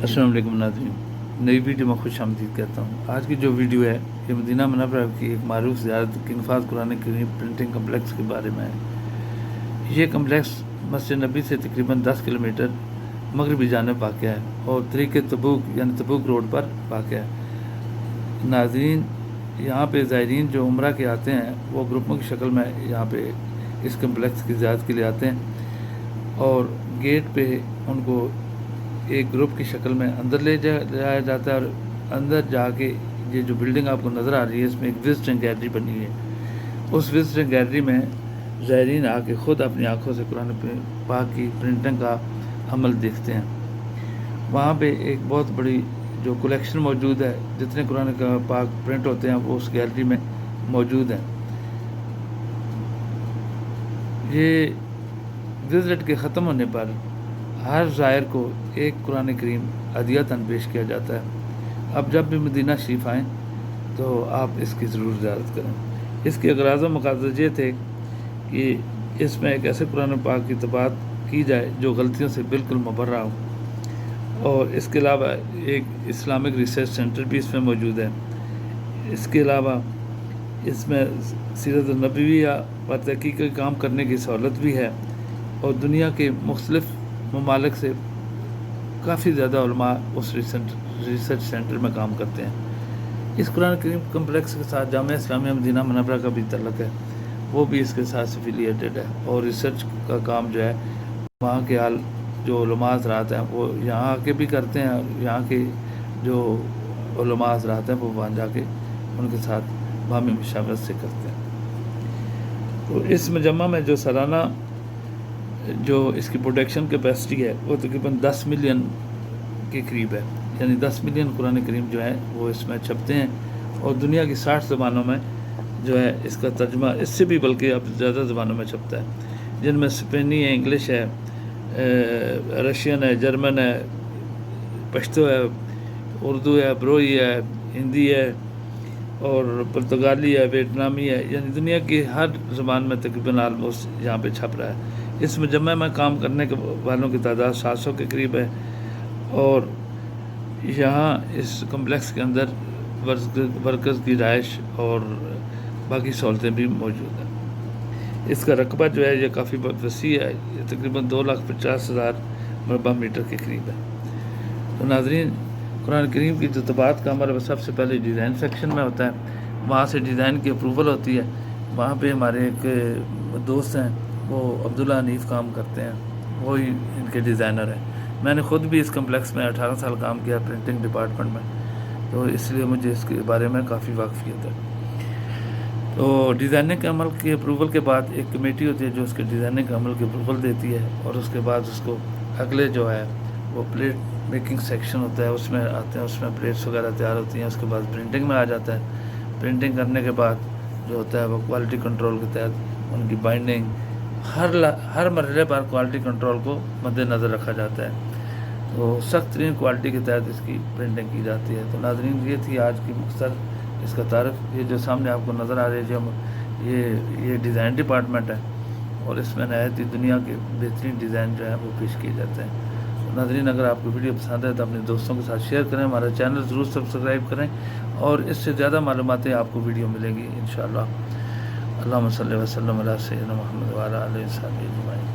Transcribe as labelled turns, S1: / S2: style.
S1: السلام علیکم ناظرین، نئی ویڈیو میں خوش آمدید کہتا ہوں۔ آج کی جو ویڈیو ہے یہ مدینہ منورہ کی ایک معروف زیارت کی نفاذ قرآن کریم پرنٹنگ کمپلیکس کے بارے میں ہے۔ یہ کمپلیکس مسجد نبی سے تقریباً 10 کلومیٹر مغربی جانب واقع ہے اور طریق تبوک یعنی تبوک روڈ پر واقع ہے۔ ناظرین، یہاں پہ زائرین جو عمرہ کے آتے ہیں وہ گروپوں کی شکل میں یہاں پہ اس کمپلیکس کی زیارت کے لیے آتے ہیں اور گیٹ پہ ان کو ایک گروپ کی شکل میں اندر لے جایا جاتا ہے اور اندر جا کے یہ جو بلڈنگ آپ کو نظر آ رہی ہے اس میں ایک وزٹنگ گیلری بنی ہے۔ اس وزٹنگ گیلری میں زائرین آ کے خود اپنی آنکھوں سے قرآن پاک کی پرنٹنگ کا عمل دیکھتے ہیں۔ وہاں پہ ایک بہت بڑی جو کلیکشن موجود ہے، جتنے قرآن کا پاک پرنٹ ہوتے ہیں وہ اس گیلری میں موجود ہیں۔ یہ وزٹ کے ختم ہونے پر ہر زائر کو ایک قرآن کریم ہدیۃً پیش کیا جاتا ہے۔ اب جب بھی مدینہ شریف آئیں تو آپ اس کی ضرور زیارت کریں۔ اس کے اغراض و مقاصد یہ تھے کہ اس میں ایک ایسے قرآن پاک کی طباعت کی جائے جو غلطیوں سے بالکل مبرہ ہو، اور اس کے علاوہ ایک اسلامک ریسرچ سینٹر بھی اس میں موجود ہے۔ اس کے علاوہ اس میں سیرت النبویہ پر تحقیقی کام کرنے کی سہولت بھی ہے اور دنیا کے مختلف ممالک سے کافی زیادہ علماء اس ریسرچ سینٹر میں کام کرتے ہیں۔ اس قرآن کریم کمپلیکس کے ساتھ جامعہ اسلامیہ مدینہ منورہ کا بھی تعلق ہے، وہ بھی اس کے ساتھ ایفیلیٹڈ ہے اور ریسرچ کا کام جو ہے وہاں کے جو علماء حضرات ہیں وہ یہاں آ کے بھی کرتے ہیں اور یہاں کے جو علماء حضرات ہیں وہ وہاں جا کے ان کے ساتھ باہمی مشاورت سے کرتے ہیں۔ تو اس مجمع میں جو سالانہ جو اس کی پروڈکشن کیپیسٹی ہے وہ تقریباً 10 ملین کے قریب ہے، یعنی 10 ملین قرآن کریم جو ہے وہ اس میں چھپتے ہیں اور دنیا کی 60 زبانوں میں جو ہے اس کا ترجمہ اس سے بھی بلکہ اب زیادہ زبانوں میں چھپتا ہے، جن میں اسپینی ہے، انگلش ہے، رشین ہے، جرمن ہے، پشتو ہے، اردو ہے، بروئی ہے، ہندی ہے اور پرتگالی ہے، ویتنامی ہے، یعنی دنیا کی ہر زبان میں تقریباً آلموسٹ یہاں پہ چھپ رہا ہے۔ اس مجمع میں کام کرنے کے والوں کی تعداد 700 کے قریب ہے اور یہاں اس کمپلیکس کے اندر ورکرز کی رہائش اور باقی سہولتیں بھی موجود ہیں۔ اس کا رقبہ جو ہے یہ کافی وسیع ہے، یہ تقریباً 2,50,000 مربع میٹر کے قریب ہے۔ تو ناظرین، قرآن کریم کی جو طباعت کا عمل ہے وہ سب سے پہلے ڈیزائن سیکشن میں ہوتا ہے، وہاں سے ڈیزائن کی اپروول ہوتی ہے۔ وہاں پہ ہمارے ایک دوست ہیں، وہ عبداللہ حنیف کام کرتے ہیں، وہی ان کے ڈیزائنر ہیں۔ میں نے خود بھی اس کمپلیکس میں 18 سال کام کیا پرنٹنگ ڈپارٹمنٹ میں، تو اس لیے مجھے اس کے بارے میں کافی واقفیت ہے۔ تو ڈیزائننگ کے عمل کی اپروول کے بعد ایک کمیٹی ہوتی ہے جو اس کے ڈیزائننگ کے عمل کی اپروول دیتی ہے اور اس کے بعد اس کو اگلے جو ہے وہ پلیٹ میکنگ سیکشن ہوتا ہے، اس میں آتے ہیں، اس میں پلیٹس وغیرہ تیار ہوتی ہیں، اس کے بعد پرنٹنگ میں آ جاتا ہے۔ پرنٹنگ کرنے کے بعد جو ہوتا ہے وہ کوالٹی کنٹرول کے تحت ان کی بائنڈنگ، ہر مرحلے پر کوالٹی کنٹرول کو مد نظر رکھا جاتا ہے، تو سخت ترین کوالٹی کے تحت اس کی پرنٹنگ کی جاتی ہے۔ تو ناظرین، یہ تھی آج کی مختصر اس کا تعارف۔ یہ جو سامنے آپ کو نظر آ رہی ہے یہ ڈیزائن ڈپارٹمنٹ ہے اور اس میں نہایت ہی دنیا کے بہترین ڈیزائن جو ہے وہ پیش کیے جاتے ہیں۔ ناظرین، اگر آپ کو ویڈیو پسند ہے تو اپنے دوستوں کے ساتھ شیئر کریں، ہمارا چینل ضرور سبسکرائب کریں اور اس سے زیادہ معلوماتیں آپ کو ویڈیو ملیں گی انشاءاللہ۔ اللہم صلی وسلم علی سیدنا محمد وعلی آلہ وصحبہ اجمعین۔